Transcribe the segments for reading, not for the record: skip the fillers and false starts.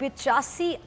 85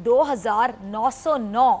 2909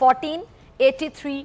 1483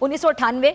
1998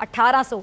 1800,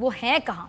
وہ ہیں کہاں,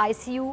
ICU,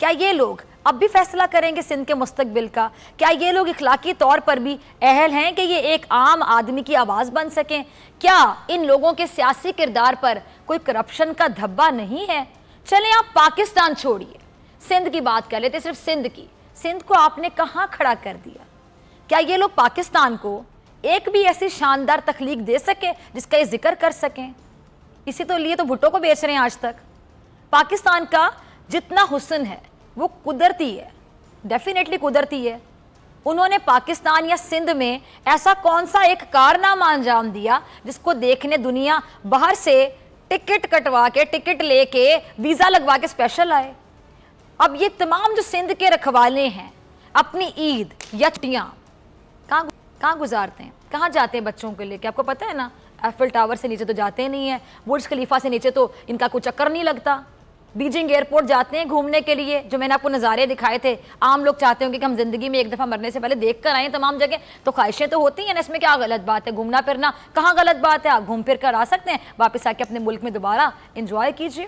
کیا یہ لوگ اب بھی فیصلہ کریں گے سندھ کے مستقبل کا؟ کیا یہ لوگ اخلاقی طور پر بھی اہل ہیں کہ یہ ایک عام آدمی کی آواز بن سکیں؟ کیا ان لوگوں کے سیاسی کردار پر کوئی کرپشن کا دھبا نہیں ہے؟ چلیں آپ پاکستان چھوڑیے، سندھ کی بات کر لیتے، صرف سندھ کی۔ سندھ کو آپ نے کہاں کھڑا کر دیا؟ کیا یہ لوگ پاکستان کو ایک بھی ایسی شاندار تخلیق دے سکے جس کا یہ ذکر کر سکیں؟ اسی تو لیے تو بھٹو کو بیچ رہے ہیں آج تک۔ پاکستان کا جتنا حسن ہے وہ قدرتی ہے، ڈیفینیٹلی قدرتی ہے۔ انہوں نے پاکستان یا سندھ میں ایسا کون سا ایک کارنامہ انجام دیا جس کو دیکھنے دنیا باہر سے ٹکٹ کٹوا کے، ٹکٹ لے کے، ویزا لگوا کے اسپیشل آئے؟ اب یہ تمام جو سندھ کے رکھوالے ہیں اپنی عید یا چھٹیاں کہاں گزارتے ہیں؟ کہاں جاتے ہیں بچوں کے لے کے؟ آپ کو پتہ ہے نا، ایفل ٹاور سے نیچے تو جاتے نہیں ہیں، برج خلیفہ سے نیچے تو ان کا کوئی چکر نہیں لگتا۔ بیجنگ ایئرپورٹ جاتے ہیں گھومنے کے لیے، جو میں نے آپ کو نظارے دکھائے تھے۔ عام لوگ چاہتے ہوں کہ ہم زندگی میں ایک دفعہ مرنے سے پہلے دیکھ کر آئیں تمام جگہ، تو خواہشیں تو ہوتی ہیں نا، اس میں کیا غلط بات ہے؟ گھومنا پھرنا کہاں غلط بات ہے؟ آپ گھوم پھر کر آ سکتے ہیں، واپس آ کے اپنے ملک میں دوبارہ انجوائے کیجیے۔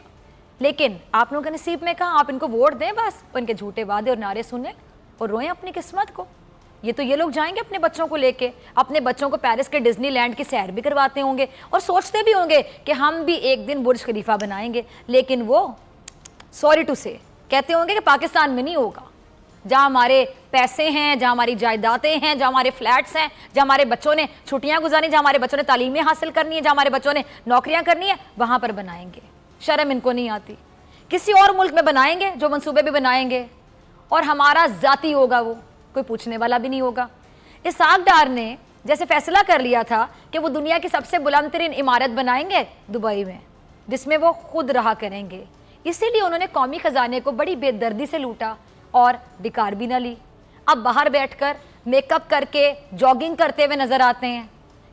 لیکن آپ لوگوں کے نصیب میں کہاں؟ آپ ان کو ووٹ دیں بس، ان کے جھوٹے وعدے اور نعرے سنیں اور روئیں اپنی قسمت کو۔ یہ لوگ جائیں گے اپنے بچوں کو لے کے، اپنے بچوں کو پیرس کے ڈزنی لینڈ کی سیر بھی کرواتے ہوں گے اور سوچتے بھی ہوں گے کہ ہم بھی ایک دن برج خلیفہ بنائیں گے، لیکن وہ سوری ٹو سے کہتے ہوں گے کہ پاکستان میں نہیں ہوگا، جہاں ہمارے پیسے ہیں، جہاں ہماری جائیدادیں ہیں، جہاں ہمارے فلیٹس ہیں، جہاں ہمارے بچوں نے چھٹیاں گزارنی، جہاں ہمارے بچوں نے تعلیمیں حاصل کرنی ہے، جہاں ہمارے بچوں نے نوکریاں کرنی ہے، وہاں پر بنائیں گے۔ شرم ان کو نہیں آتی؟ کسی اور ملک میں بنائیں گے، جو منصوبے بھی بنائیں گے، اور ہمارا ذاتی ہوگا، وہ کوئی پوچھنے والا بھی نہیں ہوگا۔ اسحاق ڈار نے جیسے فیصلہ کر لیا تھا کہ وہ دنیا کی سب سے بلند ترین عمارت بنائیں گے دبئی میں، جس میں وہ خود رہا کریں گے، اسی لیے انہوں نے قومی خزانے کو بڑی بے دردی سے لوٹا اور ڈکار بھی نہ لی۔ اب باہر بیٹھ کر میک اپ کر کے جاگنگ کرتے ہوئے نظر آتے ہیں،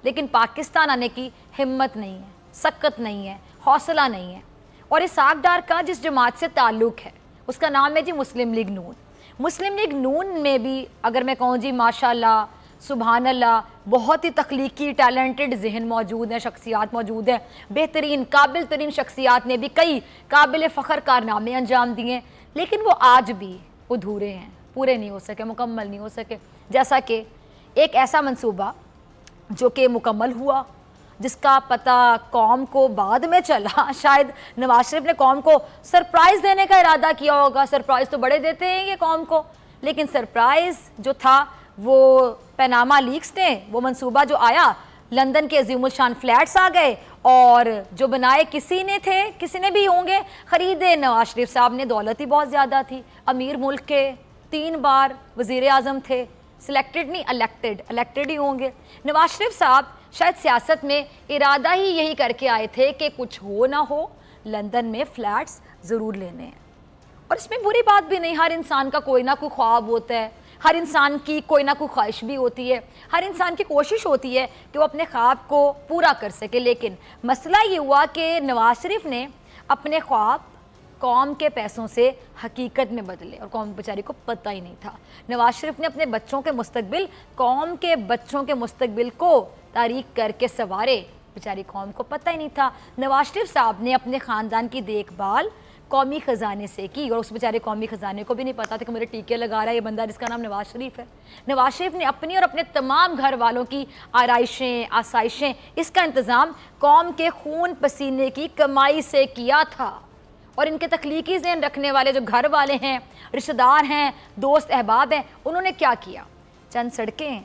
لیکن پاکستان آنے کی ہمت نہیں ہے، سکت نہیں ہے، حوصلہ نہیں ہے۔ اور اسحاق ڈار کا جس جماعت سے تعلق ہے اس کا نام ہے جی مسلم لیگ نون۔ مسلم لیگ نون میں بھی اگر میں کہوں جی ماشاءاللہ سبحان اللہ بہت ہی تخلیقی ٹیلنٹڈ ذہن موجود ہیں، شخصیات موجود ہیں، بہترین قابل ترین شخصیات نے بھی کئی قابل فخر کارنامے انجام دیے، لیکن وہ آج بھی ادھورے ہیں، پورے نہیں ہو سکے، مکمل نہیں ہو سکے۔ جیسا کہ ایک ایسا منصوبہ جو کہ مکمل ہوا، جس کا پتہ قوم کو بعد میں چلا، شاید نواز شریف نے قوم کو سرپرائز دینے کا ارادہ کیا ہوگا، سرپرائز تو بڑے دیتے ہیں یہ قوم کو، لیکن سرپرائز جو تھا وہ پیناما لیکس نے، وہ منصوبہ جو آیا، لندن کے عظیم الشان فلیٹس آ گئے، اور جو بنائے کسی نے بھی ہوں گے، خریدے نواز شریف صاحب نے، دولت ہی بہت زیادہ تھی، امیر ملک کے 3 بار وزیر اعظم تھے، سلیکٹڈ نہیں الیکٹڈ ہی ہوں گے۔ نواز شریف صاحب شاید سیاست میں ارادہ ہی یہی کر کے آئے تھے کہ کچھ ہو نہ ہو لندن میں فلیٹس ضرور لینے ہیں، اور اس میں بری بات بھی نہیں، ہر انسان کا کوئی نہ کوئی خواب ہوتا ہے، ہر انسان کی کوئی نہ کوئی خواہش بھی ہوتی ہے، ہر انسان کی کوشش ہوتی ہے کہ وہ اپنے خواب کو پورا کر سکے، لیکن مسئلہ یہ ہوا کہ نواز شریف نے اپنے خواب قوم کے پیسوں سے حقیقت میں بدلے، اور قوم بیچاری کو پتہ ہی نہیں تھا۔ نواز شریف نے اپنے بچوں کے مستقبل، قوم کے بچوں کے مستقبل کو تاریک کر کے سوارے، بیچاری قوم کو پتہ ہی نہیں تھا۔ نواز شریف صاحب نے اپنے خاندان کی دیکھ بھال قومی خزانے سے کی، اور اس بیچارے قومی خزانے کو بھی نہیں پتا تھا کہ میرے ٹیکے لگا رہا ہے یہ بندہ جس کا نام نواز شریف ہے۔ نواز شریف نے اپنی اور اپنے تمام گھر والوں کی آرائشیں، آسائشیں، اس کا انتظام قوم کے خون پسینے کی کمائی سے کیا تھا، اور ان کے تخلیقی ذہن رکھنے والے جو گھر والے ہیں، رشتہ دار ہیں، دوست احباب ہیں، انہوں نے کیا کیا؟ چند سڑکیں،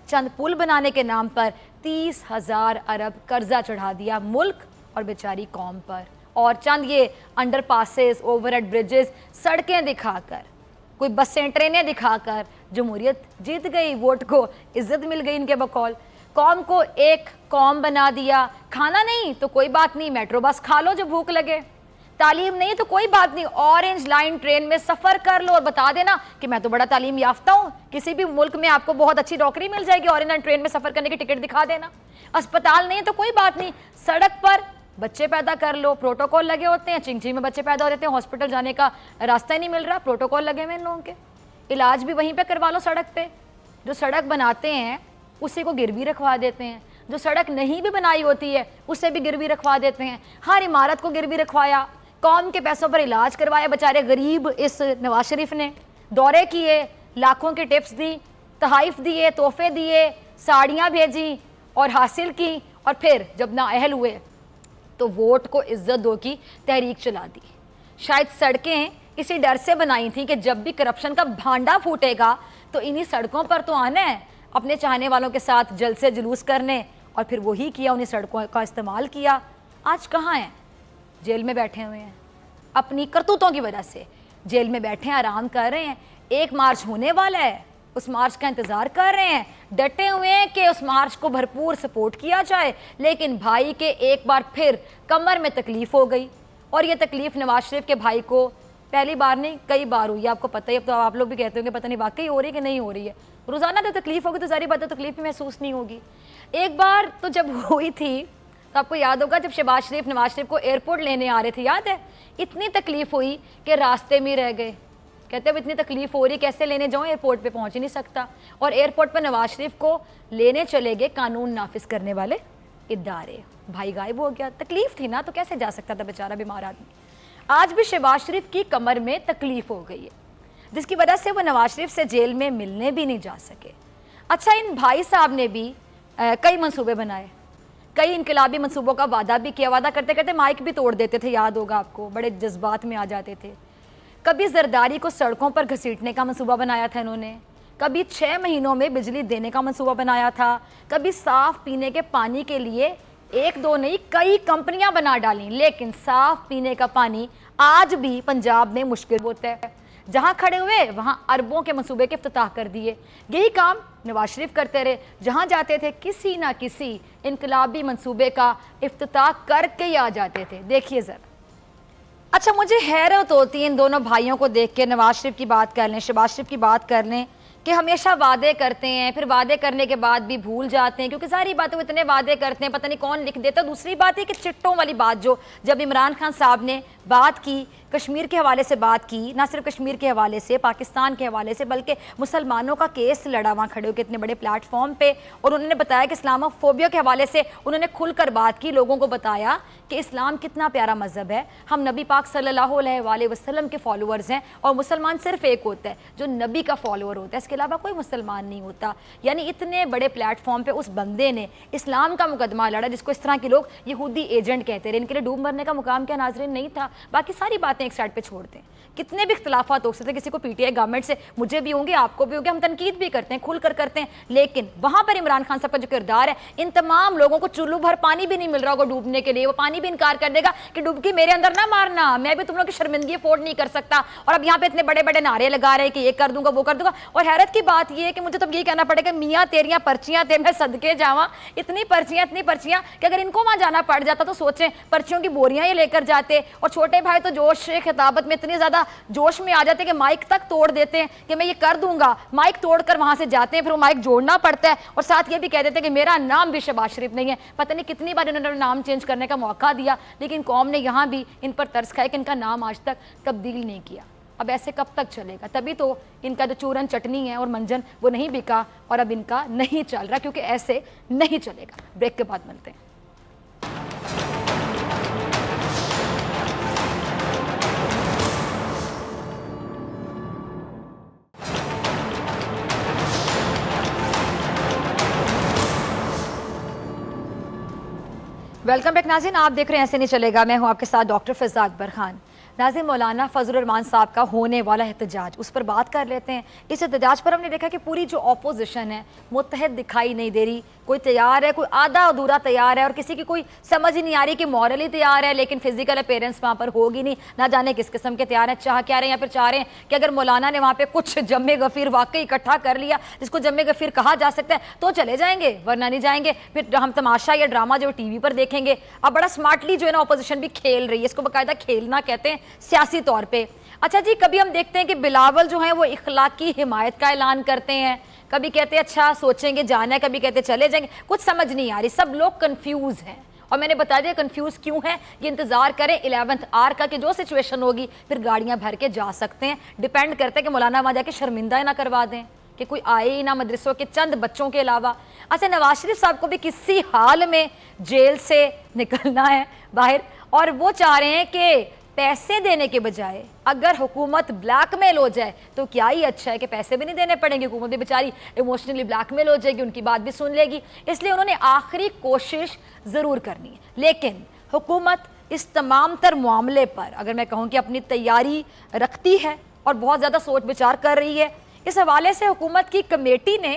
چند پل بنانے کے نام پر 30,000 ارب قرضہ چڑھا دیا ملک اور بیچاری قوم پر، اور چند یہ underpasses, overhead bridges, سڑکیں دکھا کر، کوئی بسیں ٹرینیں دکھا کر جمہوریت جیت گئی، ووٹ کو عزت مل گئی ان کے بقول۔ قوم کو ایک قوم بنا دیا، کھانا نہیں تو کوئی بات نہیں، میٹرو بس کھا لو جو بھوک لگے، تعلیم نہیں تو کوئی بات نہیں، اورنج لائن ٹرین میں سفر کر لو اور بتا دینا کہ میں تو بڑا تعلیم یافتہ ہوں، کسی بھی ملک میں آپ کو بہت اچھی نوکری مل جائے گی، اورنج لائن ٹرین میں سفر کرنے کی ٹکٹ دکھا دینا۔ اسپتال نہیں تو کوئی بات نہیں، سڑک پر بچے پیدا کر لو، پروٹوکول لگے ہوتے ہیں، چنگچی میں بچے پیدا ہو رہتے ہیں، ہاسپٹل جانے کا راستہ ہی نہیں مل رہا، پروٹوکول لگے ہوئے ان لوگوں کے، علاج بھی وہیں پہ کروا لو سڑک پہ۔ جو سڑک بناتے ہیں اسی کو گروی رکھوا دیتے ہیں، جو سڑک نہیں بھی بنائی ہوتی ہے اسے بھی گروی رکھوا دیتے ہیں، ہر عمارت کو گروی رکھوایا، قوم کے پیسوں پر علاج کروایا بیچارے غریب اس نواز شریف نے, دورے کیے, لاکھوں کے ٹپس دی, تحائف دیے, تحفے دیے, ساڑیاں بھیجیں اور حاصل کی, اور پھر جب نااہل ہوئے تو ووٹ کو عزت دو کی تحریک چلا دی. شاید سڑکیں اسی ڈر سے بنائی تھیں کہ جب بھی کرپشن کا بھانڈا پھوٹے گا تو انہی سڑکوں پر تو آنا ہے اپنے چاہنے والوں کے ساتھ جلسے جلوس کرنے, اور پھر وہی کیا, انہی سڑکوں کا استعمال کیا. آج کہاں ہیں؟ جیل میں بیٹھے ہوئے ہیں, اپنی کرتوتوں کی وجہ سے جیل میں بیٹھے ہیں, آرام کر رہے ہیں. ایک مارچ ہونے والا ہے, اس مارچ کا انتظار کر رہے ہیں, ڈٹے ہوئے ہیں کہ اس مارچ کو بھرپور سپورٹ کیا جائے. لیکن بھائی کے ایک بار پھر کمر میں تکلیف ہو گئی, اور یہ تکلیف نواز شریف کے بھائی کو پہلی بار نہیں کئی بار ہوئی ہے. آپ کو پتہ ہی, اب تو آپ لوگ بھی کہتے ہوں گے پتہ نہیں واقعی ہو رہی ہے کہ نہیں ہو رہی ہے. روزانہ تو تکلیف ہوگی تو ظاہر بات ہے تکلیف بھی محسوس نہیں ہوگی. ایک بار تو جب ہوئی تھی تو آپ کو یاد ہوگا جب شہباز شریف نواز شریف کو ایئرپورٹ لینے آ رہے تھے, یاد ہے, اتنی تکلیف ہوئی کہ راستے میں رہ گئے. کہتے ہیں اتنی تکلیف ہو رہی کیسے لینے جاؤں, ایئرپورٹ پہ پہنچ ہی نہیں سکتا. اور ایئرپورٹ پہ نواز شریف کو لینے چلے گئے قانون نافذ کرنے والے ادارے, بھائی غائب ہو گیا. تکلیف تھی نا, تو کیسے جا سکتا تھا بیچارہ بیمار آدمی. آج بھی شہباز شریف کی کمر میں تکلیف ہو گئی ہے, جس کی وجہ سے وہ نواز شریف سے جیل میں ملنے بھی نہیں جا سکے. اچھا, ان بھائی صاحب نے بھی کئی منصوبے بنائے, کئی انقلابی منصوبوں کا وعدہ بھی کیا. وعدہ کرتے کرتے مائک بھی توڑ دیتے تھے, یاد ہوگا آپ کو, بڑے جذبات میں آ جاتے تھے. کبھی زرداری کو سڑکوں پر گھسیٹنے کا منصوبہ بنایا تھا انہوں نے, کبھی 6 مہینوں میں بجلی دینے کا منصوبہ بنایا تھا, کبھی صاف پینے کے پانی کے لیے 1-2 نہیں کئی کمپنیاں بنا ڈالیں. لیکن صاف پینے کا پانی آج بھی پنجاب میں مشکل ہوتا ہے. جہاں کھڑے ہوئے وہاں اربوں کے منصوبے کے افتتاح کر دیے. یہی کام نواز شریف کرتے رہے, جہاں جاتے تھے کسی نہ کسی انقلابی منصوبے کا افتتاح کر کے ہی آ جاتے تھے. دیکھیے ذرا. اچھا, مجھے حیرت ہوتی ہے ان دونوں بھائیوں کو دیکھ کے. نواز شریف کی بات کر لیں, شہباز شریف کی بات کر لیں, کہ ہمیشہ وعدے کرتے ہیں, پھر وعدے کرنے کے بعد بھی بھول جاتے ہیں, کیونکہ ساری باتیں وہ اتنے وعدے کرتے ہیں پتہ نہیں کون لکھ دیتا. دوسری بات ہے کہ چٹوں والی بات, جو جب عمران خان صاحب نے بات کی, کشمیر کے حوالے سے بات کی, نہ صرف کشمیر کے حوالے سے, پاکستان کے حوالے سے, بلکہ مسلمانوں کا کیس لڑا وہاں کھڑے ہو کے اتنے بڑے پلیٹ فارم پہ, اور انہوں نے بتایا کہ اسلام فوبیا کے حوالے سے انہوں نے کھل کر بات کی, لوگوں کو بتایا کہ اسلام کتنا پیارا مذہب ہے, ہم نبی پاک صلی اللہ علیہ وآلہ وسلم کے فالوورز ہیں, اور مسلمان صرف ایک ہوتا ہے جو نبی کا فالوور ہوتا ہے, اس کے علاوہ کوئی مسلمان نہیں ہوتا. یعنی اتنے بڑے پلیٹ فارم پہ اس بندے نے اسلام کا مقدمہ لڑا, جس کو اس طرح کے لوگ یہودی ایجنٹ کہتے رہے. ان کے لیے ڈوب مرنے کا مقام کیا ناظرین نہیں تھا. باقی ساری باتیں ایک سائڈ پہ چھوڑ دیں. کتنے بھی اختلافات ہو سکتے ہیں, کسی کو پی ٹی آئی گورنمنٹ سے, مجھے بھی ہوں گے, آپ کو بھی ہوں گے, ہم تنقید بھی کرتے ہیں, کھل کر کرتے ہیں, لیکن وہاں پر عمران خان صاحب کا جو کردار ہے, ان تمام لوگوں کو چلو بھر پانی بھی نہیں مل رہا ہوگا ڈوبنے کے لیے, وہ پانی بھی انکار کر دے گا کہ ڈبکی میرے اندر نہ مارنا, میں بھی تم لوگ کی شرمندگی افورڈ نہیں کر سکتا. اور اب یہاں پہ اتنے بڑے بڑے نعرے لگا رہے ہیں کہ یہ کر دوں گا وہ کر دوں گا. اور حیرت کی بات یہ ہے کہ مجھے تو یہ کہنا پڑے گا, میاں تیریاں پرچیاں تے میں صدقے جاواں, اتنی پرچیاں کہ اگر ان کو وہاں جانا پڑ جاتا تو سوچیں پرچیوں کی بوریاں یہ لے کر جاتے. اور چھوٹے بھائی تو جوش خطابت میں اتنی زیادہ جوش میں آ جاتے کہ مائک تک توڑ دیتے ہیں کہ میں یہ کر دوں گا, مائک توڑ کر وہاں سے جاتے ہیں, پھر وہ مائک جوڑنا پڑتا ہے, اور ساتھ یہ بھی کہہ دیتے ہیں کہ میرا نام بھی شہباز شریف نہیں ہے. پتہ نہیں کتنی بار انہوں نے نام چینج کرنے کا موقع دیا, لیکن قوم نے یہاں بھی ان پر ترس کھایا کہ ان کا نام آج تک تبدیل نہیں کیا. اب ایسے کب تک چلے گا؟ تبھی تو ان کا جو چورن چٹنی ہے اور منجن وہ نہیں بکا, اور اب ان کا نہیں چل رہا, کیونکہ ایسے نہیں چلے گا. بریک کے بعد ملتے ہیں. ویلکم بیک ناظرین, آپ دیکھ رہے ہیں ایسے نہیں چلے گا. میں ہوں آپ کے ساتھ ڈاکٹر فضا اکبر خان. ناظرین, مولانا فضل الرحمان صاحب کا ہونے والا احتجاج, اس پر بات کر لیتے ہیں. اس احتجاج پر ہم نے دیکھا کہ پوری جو اپوزیشن ہے متحد دکھائی نہیں دے رہی. کوئی تیار ہے, کوئی آدھا ادھورا تیار ہے, اور کسی کی کوئی سمجھ ہی نہیں آ رہی کہ مورلی تیار ہے لیکن فزیکل اپیرنس وہاں پر ہوگی نہیں. نہ جانے کس قسم کے تیار ہیں, چاہ کیا رہے ہیں, یا پھر چاہ رہے ہیں کہ اگر مولانا نے وہاں پہ کچھ جمع غفیر واقعی اکٹھا کر لیا, جس کو جمع غفیر کہا جا سکتا ہے, تو چلے جائیں گے, ورنہ نہیں جائیں گے. پھر ہم تماشا یا ڈرامہ جو ٹی وی پر دیکھیں گے. اب بڑا سمارٹلی جو ہے نا اپوزیشن بھی کھیل رہی ہے, اس کو باقاعدہ کھیلنا کہتے ہیں سیاسی طور پہ. اچھا جی, کبھی ہم دیکھتے ہیں کہ بلاول جو ہیں وہ اخلاقی حمایت کا اعلان کرتے ہیں, کبھی کہتے ہیں اچھا سوچیں گے جانا ہے, کبھی کہتے ہیں چلے جائیں گے. کچھ سمجھ نہیں آ رہی, سب لوگ کنفیوز ہیں. اور میں نے بتا دیا کنفیوز کیوں ہیں, یہ انتظار کریں 11th آر کا کہ جو سچویشن ہوگی پھر گاڑیاں بھر کے جا سکتے ہیں. ڈیپینڈ کرتے ہیں کہ مولانا وہاں جا کے شرمندہ نہ کروا دیں کہ کوئی آئے ہی نہ مدرسوں کے چند بچوں کے علاوہ. اچھا, نواز شریف صاحب کو بھی کسی حال میں جیل سے نکلنا ہے باہر, اور وہ چاہ رہے ہیں کہ پیسے دینے کے بجائے اگر حکومت بلیک میل ہو جائے تو کیا ہی اچھا ہے کہ پیسے بھی نہیں دینے پڑیں گے, حکومت بھی بیچاری ایموشنلی بلیک میل ہو جائے گی, ان کی بات بھی سن لے گی. اس لیے انہوں نے آخری کوشش ضرور کرنی ہے. لیکن حکومت اس تمام تر معاملے پر اگر میں کہوں کہ اپنی تیاری رکھتی ہے اور بہت زیادہ سوچ بچار کر رہی ہے. اس حوالے سے حکومت کی کمیٹی نے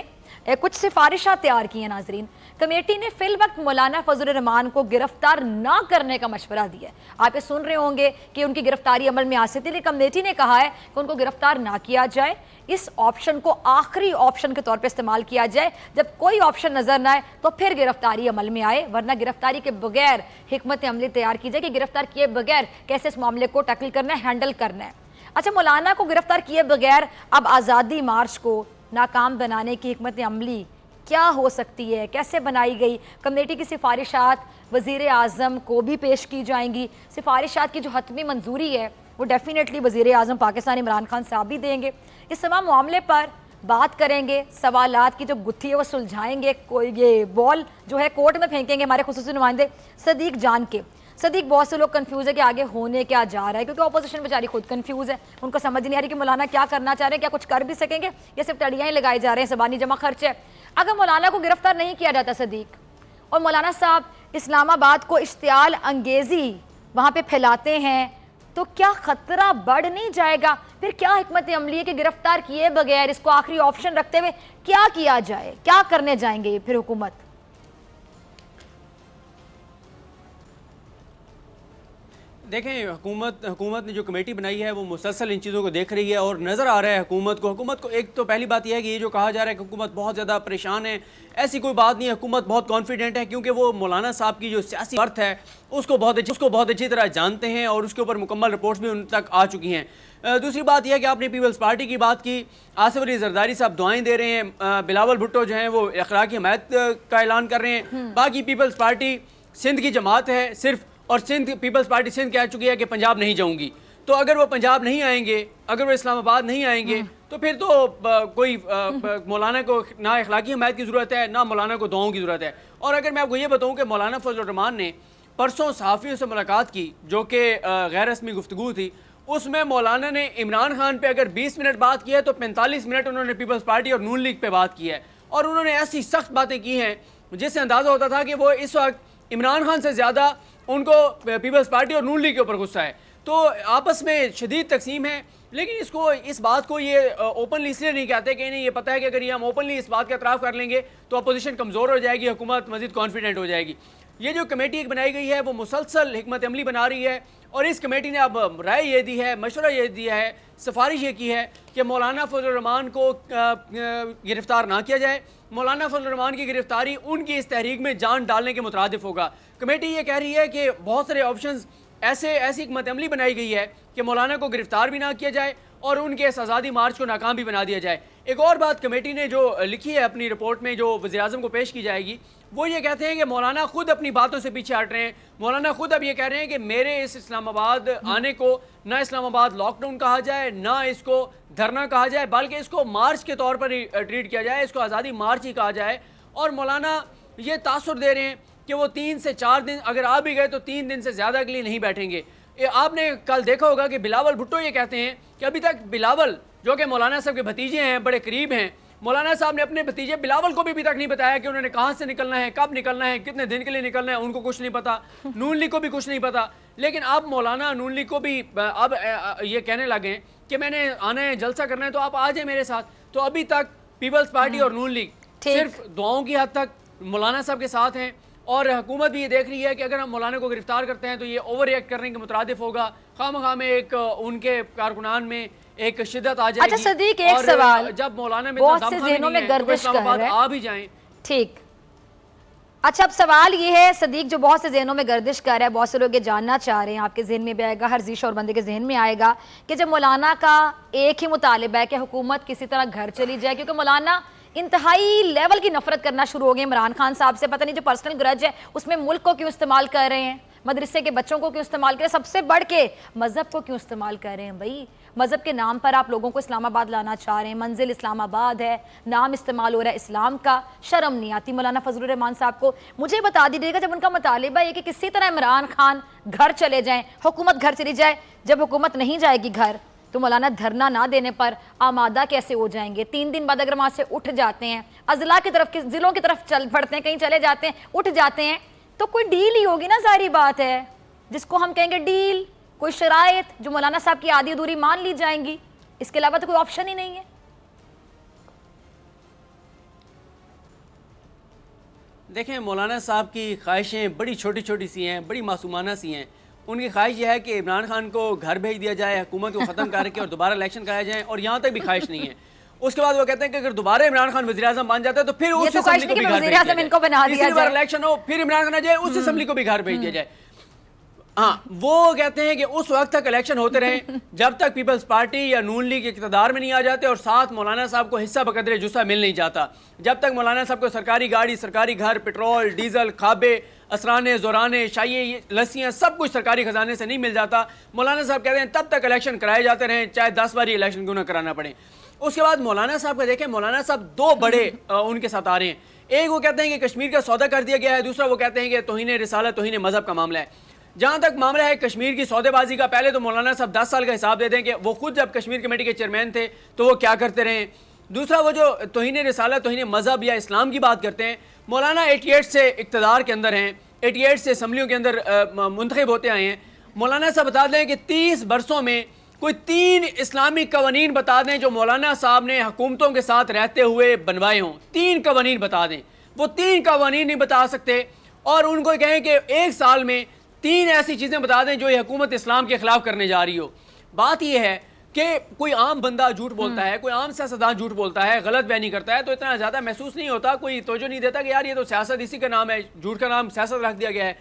کچھ سفارشات تیار کی ہیں. ناظرین, کمیٹی نے فی الوقت مولانا فضل الرحمان کو گرفتار نہ کرنے کا مشورہ دیا ہے. آپ یہ سن رہے ہوں گے کہ ان کی گرفتاری عمل میں آ سکتی ہے, لیکن کمیٹی نے کہا ہے کہ ان کو گرفتار نہ کیا جائے, اس آپشن کو آخری آپشن کے طور پہ استعمال کیا جائے. جب کوئی آپشن نظر نہ آئے تو پھر گرفتاری عمل میں آئے, ورنہ گرفتاری کے بغیر حکمت عملی تیار کی جائے کہ گرفتار کیے بغیر کیسے اس معاملے کو ٹیکل کرنا ہے, ہینڈل کرنا ہے. اچھا, مولانا کو گرفتار کیے بغیر اب آزادی مارچ کو ناکام بنانے کی حکمت عملی کیا ہو سکتی ہے, کیسے بنائی گئی؟ کمیٹی کی سفارشات وزیر اعظم کو بھی پیش کی جائیں گی. سفارشات کی جو حتمی منظوری ہے وہ ڈیفینیٹلی وزیر اعظم پاکستان عمران خان صاحب بھی دیں گے. اس تمام معاملے پر بات کریں گے, سوالات کی جو گتھی ہے وہ سلجھائیں گے. کوئی یہ بال جو ہے کورٹ میں پھینکیں گے ہمارے خصوصی نمائندے صدیق جان کے. صدیق, بہت سے لوگ کنفیوز ہے کہ آگے ہونے کیا جا رہا ہے, کیونکہ اپوزیشن بیچاری خود کنفیوز ہے, ان کو سمجھ نہیں آ رہی کہ مولانا کیا کرنا چاہ رہے ہیں, کیا کچھ کر بھی سکیں گے یا صرف تڑیاں ہی لگائے جا رہے ہیں, زبانی جمع خرچ ہے. اگر مولانا کو گرفتار نہیں کیا جاتا صدیق, اور مولانا صاحب اسلام آباد کو اشتعال انگیزی وہاں پہ پھیلاتے ہیں, تو کیا خطرہ بڑھ نہیں جائے گا؟ پھر کیا حکمت عملی ہے کہ گرفتار کیے بغیر اس کو آخری آپشن رکھتے ہوئے کیا کیا جائے, کیا کرنے جائیں گے پھر حکومت؟ دیکھیں, حکومت نے جو کمیٹی بنائی ہے وہ مسلسل ان چیزوں کو دیکھ رہی ہے اور نظر آ رہا ہے حکومت کو ایک تو پہلی بات یہ ہے کہ یہ جو کہا جا رہا ہے کہ حکومت بہت زیادہ پریشان ہے, ایسی کوئی بات نہیں ہے. حکومت بہت کانفیڈنٹ ہے کیونکہ وہ مولانا صاحب کی جو سیاسی ورث ہے اس کو بہت اچھی طرح جانتے ہیں اور اس کے اوپر مکمل رپورٹس بھی ان تک آ چکی ہیں. دوسری بات یہ ہے کہ آپ نے پیپلز پارٹی کی بات کی, آصف علی زرداری صاحب دعائیں دے رہے ہیں, بلاول بھٹو جو ہیں وہ اخلاقی حمایت کا اعلان کر رہے ہیں. باقی پیپلز پارٹی سندھ کی جماعت ہے صرف, اور پیپلز پارٹی سندھ کہہ چکی ہے کہ پنجاب نہیں جاؤں گی. تو اگر وہ پنجاب نہیں آئیں گے, اگر وہ اسلام آباد نہیں آئیں گے, تو پھر تو کوئی مولانا کو نہ اخلاقی حمایت کی ضرورت ہے نہ مولانا کو دعاؤں کی ضرورت ہے. اور اگر میں آپ کو یہ بتاؤں کہ مولانا فضل الرحمان نے پرسوں صحافیوں سے ملاقات کی جو کہ غیر رسمی گفتگو تھی, اس میں مولانا نے عمران خان پہ اگر 20 منٹ بات کی ہے تو 45 منٹ انہوں نے پیپلز پارٹی اور نون لیگ پہ بات کی ہے. اور انہوں نے ایسی سخت باتیں کی ہیں جس سے اندازہ ہوتا تھا کہ وہ اس وقت عمران خان سے زیادہ ان کو پیپلز پارٹی اور نون لیگ کے اوپر غصہ ہے. تو آپس میں شدید تقسیم ہے, لیکن اس بات کو یہ اوپنلی اس لیے نہیں کہتے کہ انہیں یہ پتہ ہے کہ اگر یہ ہم اوپنلی اس بات کا اعتراف کر لیں گے تو اپوزیشن کمزور ہو جائے گی, حکومت مزید کانفیڈنٹ ہو جائے گی. یہ جو کمیٹی ایک بنائی گئی ہے وہ مسلسل حکمت عملی بنا رہی ہے, اور اس کمیٹی نے اب رائے یہ دی ہے, مشورہ یہ دیا ہے, سفارش یہ کی ہے کہ مولانا فضل الرحمان کو گرفتار نہ کیا جائے. مولانا فضل الرحمان کی گرفتاری ان کی اس تحریک میں جان ڈالنے کے مترادف ہوگا. کمیٹی یہ کہہ رہی ہے کہ بہت سارے آپشنز ایسی حکمت عملی بنائی گئی ہے کہ مولانا کو گرفتار بھی نہ کیا جائے اور ان کے اس آزادی مارچ کو ناکام بھی بنا دیا جائے. ایک اور بات کمیٹی نے جو لکھی ہے اپنی رپورٹ میں جو وزیر اعظم کو پیش کی جائے گی, وہ یہ کہتے ہیں کہ مولانا خود اپنی باتوں سے پیچھے ہٹ رہے ہیں. مولانا خود اب یہ کہہ رہے ہیں کہ میرے اس اسلام آباد آنے کو نہ اسلام آباد لاک ڈاؤن کہا جائے, نہ اس کو دھرنا کہا جائے, بلکہ اس کو مارچ کے طور پر ٹریٹ کیا جائے, اس کو آزادی مارچ ہی کہا جائے. اور مولانا یہ تاثر دے رہے ہیں کہ وہ 3 سے 4 دن اگر آ بھی گئے تو 3 دن سے زیادہ کے لیے نہیں بیٹھیں گے. آپ نے کل دیکھا ہوگا کہ بلاول بھٹو یہ کہتے ہیں کہ ابھی تک بلاول جو کہ مولانا صاحب کے بھتیجے ہیں, بڑے قریب ہیں, مولانا صاحب نے اپنے بھتیجے بلاول کو بھی ابھی تک نہیں بتایا کہ انہوں نے کہاں سے نکلنا ہے, کب نکلنا ہے, کتنے دن کے لیے نکلنا ہے, ان کو کچھ نہیں پتا. نون لیگ کو بھی کچھ نہیں پتا. لیکن اب مولانا نون لیگ کو بھی اب یہ کہنے لگے کہ میں نے آنا ہے, جلسہ کرنا ہے, تو آپ آ جائیں میرے ساتھ. تو ابھی تک پیپلز پارٹی اور نون لیگ صرف دعاؤں کی حد تک مولانا صاحب کے ساتھ ہیں, اور حکومت بھی یہ دیکھ رہی ہے کہ اگر ہم مولانا کو گرفتار کرتے ہیں تو یہ اوور ریئیکٹ کرنے کے مترادف ہوگا. خواہ میں ایک ان کے کارکنان میں ایک شدت آ جائے گی. اچھا صدیق, ایک سوال جب مولانا میں بہت سے ذہنوں میں گردش کر رہا ہے, آ بھی جائیں. ٹھیک. اچھا, اب سوال یہ ہے صدیق جو بہت سے ذہنوں میں گردش کر رہا ہے, بہت سے لوگ یہ جاننا چاہ رہے ہیں, آپ کے ذہن میں بھی آئے گا, ہر ذی شعور بندے کے ذہن میں آئے گا کہ جب مولانا کا ایک ہی مطالبہ ہے کہ حکومت کسی طرح گھر چلی جائے, کیونکہ مولانا انتہائی لیول کی نفرت کرنا شروع ہو گئے عمران خان صاحب سے. پتہ نہیں جو پرسنل گرج ہے اس میں ملک کو کیوں استعمال کر رہے ہیں, مدرسے کے بچوں کو کیوں استعمال کریں, سب سے بڑھ کے مذہب کو کیوں استعمال کر رہے ہیں بھائی؟ مذہب کے نام پر آپ لوگوں کو اسلام آباد لانا چاہ رہے ہیں, منزل اسلام آباد ہے, نام استعمال ہو رہا ہے اسلام کا, شرم نہیں آتی مولانا فضل الرحمان صاحب کو؟ مجھے بتا دیجیے گا, جب ان کا مطالبہ یہ کہ کسی طرح عمران خان گھر چلے جائیں, حکومت گھر چلی جائے, جب حکومت نہیں جائے گی گھر تو مولانا دھرنا نہ دینے پر آمادہ کیسے ہو جائیں گے؟ 3 دن بعد اگر وہاں سے اٹھ جاتے ہیں, اضلاع کی طرف, ضلعوں کی طرف چل پڑتے ہیں, کہیں چلے جاتے ہیں, اٹھ جاتے ہیں, تو کوئی ڈیل ہی ہوگی نا, ظاہری بات ہے, جس کو ہم کہیں گے ڈیل, کوئی شرائط جو مولانا صاحب کی آدھی ادھوری مان لی جائیں گی, اس کے علاوہ تو کوئی آپشن ہی نہیں ہے. دیکھیں مولانا صاحب کی خواہشیں بڑی چھوٹی چھوٹی سی ہیں, بڑی معصومانہ سی ہیں. ان کی خواہش یہ ہے کہ عمران خان کو گھر بھیج دیا جائے, حکومت کو ختم کر کے اور دوبارہ الیکشن کرایا جائیں, اور یہاں تک بھی خواہش نہیں ہے. اس کے بعد وہ کہتے ہیں کہ اگر دوبارہ عمران خان وزیر اعظم بن جاتا ہے تو پھر اس اسمبلی کو بھی گھر بھیج دیا جائے, تیسری بار الیکشن ہو پھر عمران خان آ جائے, اس اسمبلی کو بھی گھر بھیج دیا جائے. ہاں, وہ کہتے ہیں کہ اس وقت تک الیکشن ہوتے رہیں جب تک پیپلز پارٹی یا نون لیگ اقتدار میں نہیں آ جاتے اور ساتھ مولانا صاحب کو حصہ بقدر جثہ مل نہیں جاتا. جب تک مولانا صاحب کو سرکاری گاڑی, سرکاری گھر, پیٹرول, ڈیزل, کھابے, اسرانے, زورانے, شائیے, لسیاں, سب کچھ سرکاری خزانے سے نہیں مل جاتا, مولانا صاحب کہتے ہیں تب تک الیکشن کرائے جاتے رہیں, چاہے 10 باری الیکشن کیوں نہ کرانا پڑے. اس کے بعد مولانا صاحب کا دیکھیں, مولانا صاحب 2 بڑے ان کے ساتھ آ رہے ہیں. ایک وہ کہتے ہیں کہ کشمیر کا سودا کر دیا گیا ہے, دوسرا وہ کہتے ہیں کہ توہین رسالت, توہین مذہب کا معاملہ ہے. جہاں تک معاملہ ہے کشمیر کی سودے بازی کا, پہلے تو مولانا صاحب 10 سال کا حساب دے دیں کہ وہ خود جب کشمیر کمیٹی کے چیئرمین تھے تو وہ کیا کرتے رہے. دوسرا وہ جو توہین رسالت, توہین مذہب یا اسلام کی بات کرتے ہیں, مولانا 88 سے اقتدار کے اندر ہیں, 88 سے اسمبلیوں کے اندر منتخب ہوتے آئے ہیں. مولانا صاحب بتا دیں کہ 30 برسوں میں کوئی 3 اسلامی قوانین بتا دیں جو مولانا صاحب نے حکومتوں کے ساتھ رہتے ہوئے بنوائے ہوں. 3 قوانین بتا دیں, وہ 3 قوانین نہیں بتا سکتے, اور ان کو کہیں کہ 1 سال میں 3 ایسی چیزیں بتا دیں جو یہ حکومت اسلام کے خلاف کرنے جا رہی ہو. بات یہ ہے کہ کوئی عام بندہ جھوٹ بولتا ہے, کوئی عام سیاستدان جھوٹ بولتا ہے, غلط بیانی کرتا ہے, تو اتنا زیادہ محسوس نہیں ہوتا, کوئی توجہ نہیں دیتا کہ یار یہ تو سیاست اسی کا نام ہے, جھوٹ کا نام سیاست رکھ دیا گیا ہے.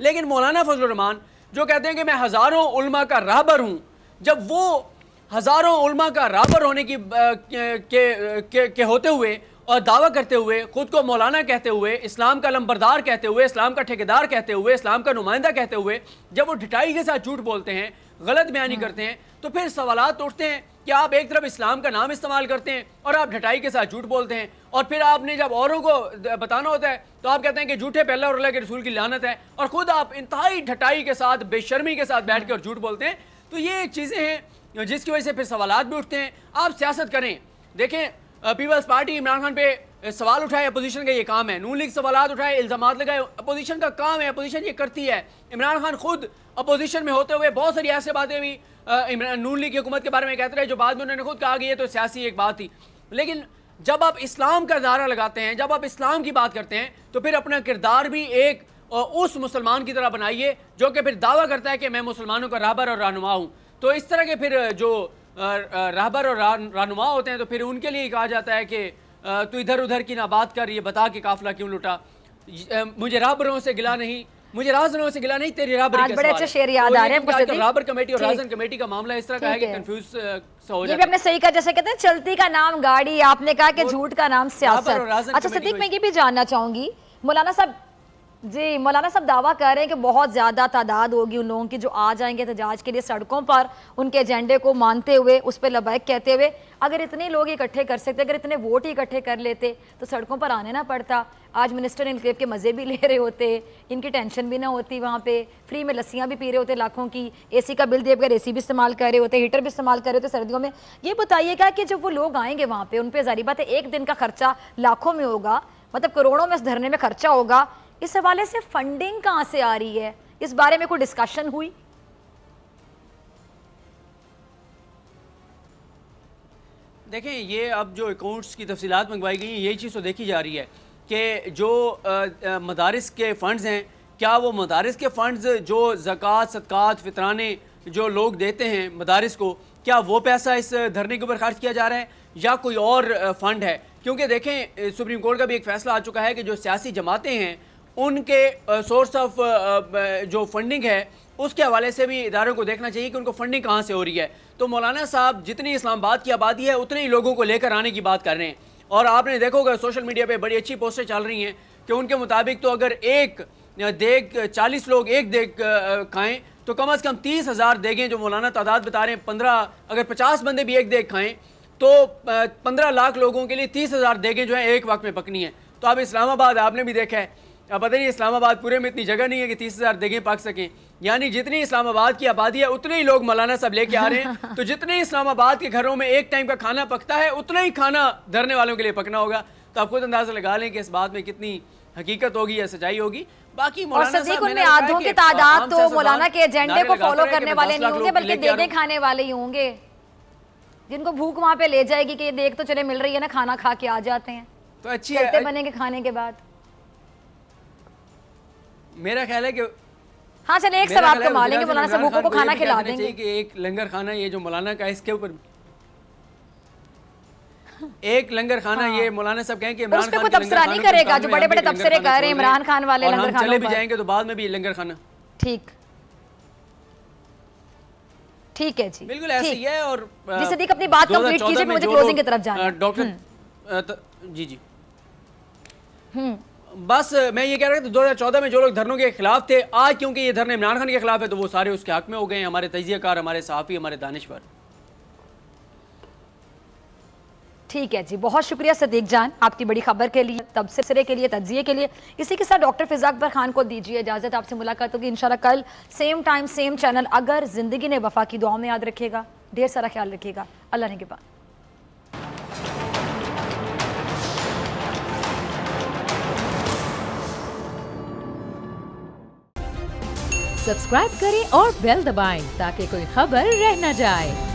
لیکن مولانا فضل الرحمان جو کہتے ہیں کہ میں ہزاروں علماء کا راہبر ہوں, جب وہ ہزاروں علماء کا راہبر ہونے کے ہوتے ہوئے اور دعویٰ کرتے ہوئے, خود کو مولانا کہتے ہوئے, اسلام کا لمبردار کہتے ہوئے, اسلام کا ٹھیکیدار کہتے ہوئے, اسلام کا نمائندہ کہتے ہوئے جب وہ ڈٹائی کے ساتھ جھوٹ بولتے ہیں, غلط بیانی کرتے ہیں, تو پھر سوالات اٹھتے ہیں کہ آپ ایک طرف اسلام کا نام استعمال کرتے ہیں اور آپ ڈٹائی کے ساتھ جھوٹ بولتے ہیں, اور پھر آپ نے جب اوروں کو بتانا ہوتا ہے تو آپ کہتے ہیں کہ جھوٹے پہ اللہ اور اللہ کے رسول کی لعنت ہے, اور خود آپ انتہائی ڈٹائی کے ساتھ, بے شرمی کے ساتھ بیٹھ کے اور جھوٹ بولتے ہیں. تو یہ چیزیں ہیں جس کی وجہ سے پھر سوالات بھی اٹھتے ہیں. آپ سیاست کریں, دیکھیں پیپلز پارٹی عمران خان پہ سوال اٹھائے, اپوزیشن کا یہ کام ہے. نون لیگ سوالات اٹھائے, الزامات لگائے, اپوزیشن کا کام ہے, اپوزیشن یہ کرتی ہے. عمران خان خود اپوزیشن میں ہوتے ہوئے بہت ساری ایسے باتیں بھی نون لیگ کی حکومت کے بارے میں کہتے رہے جو بعد میں انہوں نے خود کہا کہ یہ تو سیاسی ایک بات تھی. لیکن جب آپ اسلام کا نعرہ لگاتے ہیں, جب آپ اسلام کی بات کرتے ہیں, تو پھر اپنا کردار بھی ایک اس مسلمان کی طرح بنائیے جو کہ پھر دعویٰ کرتا ہے کہ میں مسلمانوں کا راہبر اور رہنما ہوں. تو اس طرح کے پھر جو راہبر اور رہنما ہوتے ہیں تو پھر ان کے لیے کہا جاتا ہے کہ تو ادھر ادھر کی نہ بات کر, یہ بتا کہ قافلہ کیوں لٹا, مجھے راہبروں سے گلا نہیں, مجھے رازنوں سے گلا نہیں, تیری راہبری کا سوال. بڑے اچھے شعر یاد آ رہے ہیں. راہبر کمیٹی اور رازن کمیٹی کا معاملہ اس طرح کا ہے کہ کنفیوز سا ہو جاتا ہے. یہ بھی آپ نے صحیح کہا, جیسے کہتے ہیں چلتی کا نام گاڑی, آپ نے کہا کہ جھوٹ کا نام سیاست. اچھا صدیق, میں یہ بھی جاننا چاہوں گی, مولانا صاحب جی مولانا صاحب دعویٰ کر رہے ہیں کہ بہت زیادہ تعداد ہوگی ان لوگوں کی جو آ جائیں گے احتجاج کے لیے سڑکوں پر, ان کے ایجنڈے کو مانتے ہوئے, اس پہ لبیک کہتے ہوئے. اگر اتنے لوگ اکٹھے کر سکتے, اگر اتنے ووٹ ہی اکٹھے کر لیتے تو سڑکوں پر آنے نہ پڑتا. آج منسٹر انقلاب کے مزے بھی لے رہے ہوتے, ان کی ٹینشن بھی نہ ہوتی, وہاں پہ فری میں لسیاں بھی پی رہے ہوتے لاکھوں کی, اے سی کا بل دے کر اے سی بھی استعمال کر رہے ہوتے, ہیٹر بھی استعمال کر رہے ہوتے سردیوں میں. یہ بتائیے گا کہ جب وہ لوگ آئیں گے وہاں پہ, ان پہ ظاہری بات ہے ایک دن کا خرچہ لاکھوں میں ہوگا, مطلب کروڑوں میں اس دھرنے میں خرچہ ہوگا. اس حوالے سے فنڈنگ کہاں سے آ رہی ہے, اس بارے میں کوئی ڈسکشن ہوئی؟ دیکھیں یہ اب جو اکاؤنٹس کی تفصیلات منگوائی گئی ہیں, یہی چیز تو دیکھی جا رہی ہے کہ جو مدارس کے فنڈز ہیں, کیا وہ مدارس کے فنڈز جو زکوٰۃ, صدقات, فطرانے جو لوگ دیتے ہیں مدارس کو, کیا وہ پیسہ اس دھرنے کے اوپر خرچ کیا جا رہا ہے یا کوئی اور فنڈ ہے؟ کیونکہ دیکھیں سپریم کورٹ کا بھی ایک فیصلہ آ چکا ہے کہ جو سیاسی جماعتیں ہیں ان کے سورس آف جو فنڈنگ ہے اس کے حوالے سے بھی اداروں کو دیکھنا چاہیے کہ ان کو فنڈنگ کہاں سے ہو رہی ہے. تو مولانا صاحب جتنی اسلام آباد کی آبادی ہے اتنے ہی لوگوں کو لے کر آنے کی بات کر رہے ہیں, اور آپ نے دیکھو گا سوشل میڈیا پہ بڑی اچھی پوسٹیں چل رہی ہیں کہ ان کے مطابق تو اگر ایک دیگ 40 لوگ ایک دیگ کھائیں تو کم از کم 30,000 دیگیں جو مولانا تعداد بتا رہے ہیں 15 اگر 50 بندے بھی ایک دیگ کھائیں تو 15 لاکھ لوگوں کے لیے 30,000 دیگیں جو ہیں ایک وقت میں پکنی ہیں. تو اب اسلام آباد آپ نے بھی دیکھا ہے, اب پتہ نہیں اسلام آباد پورے میں اتنی جگہ نہیں ہے کہ 30,000 دیگیں پک سکیں. یعنی جتنی اسلام آباد کی آبادی ہے اتنے ہی لوگ مولانا صاحب لے کے آ رہے ہیں. تو جتنے اسلام آباد کے گھروں میں ایک ٹائم کا کھانا پکتا ہے اتنا ہی کھانا دھرنے والوں کے لیے پکنا ہوگا. تو آپ خود اندازہ لگا لیں کہ اس بات میں کتنی حقیقت ہوگی یا سچائی ہوگی. باقی مولانا صدیق ان میں آدھوں کی تعداد تو مولانا کے ایجنڈے کو فالو کرنے والے نہیں ہوں گے بلکہ دیگیں کھانے والے ہی ہوں گے, جن کو بھوک وہاں پہ لے جائے گی کہ یہ دیکھ تو چلے مل رہی ہے نا, کھانا کھا کے آ جاتے ہیں تو اچھی چلتے بنے کے کھانے کے بعد. میرا خیال ہے کہ ہاں چلے ایک ثواب کما لیں گے, مولانا سے بھوکوں کو کھانا کھلا دیں گے. کہ ایک لنگر خانہ یہ جو مولانا کا اس کے اوپر ایک لنگر خانہ یہ مولانا صاحب کہیں کہ عمران خان کوئی تبصرہ نہیں کرے گا, جو بڑے بڑے تبصرے کر رہے ہیں عمران خان والے لنگر خانوں پر, چلے بھی جائیں گے تو بعد میں بھی لنگر خانہ. ٹھیک ہے جی, بالکل ایسے ہی ہے. اور جی صدیق اپنی بات کمپلیٹ کیجئے, مجھے کلوزنگ کی طرف جانا ہے. ڈاکٹر جی بس میں یہ کہہ رہا تھا 2014 میں جو لوگ دھرنوں کے خلاف تھے, آج کیونکہ یہ دھرنے عمران خان کے خلاف ہے تو وہ سارے اس کے حق میں ہو گئے ہیں, ہمارے تجزیہ کار, ہمارے صحافی, ہمارے دانشور. ٹھیک ہے جی, بہت شکریہ صدیق جان آپ کی بڑی خبر کے لیے, تبصرے کے لیے, تجزیے کے لیے. اسی کے ساتھ ڈاکٹر فضا اکبر خان کو دیجیے اجازت, آپ سے ملاقات ہوگی انشاءاللہ کل سیم ٹائم سیم چینل. اگر زندگی نے وفا کی, دعاؤں میں یاد رکھیے گا, ڈھیر سارا خیال رکھیے گا. اللہ نگہبان. سبسکرائب کریں اور بیل دبائیں تاکہ کوئی خبر رہ نہ جائے.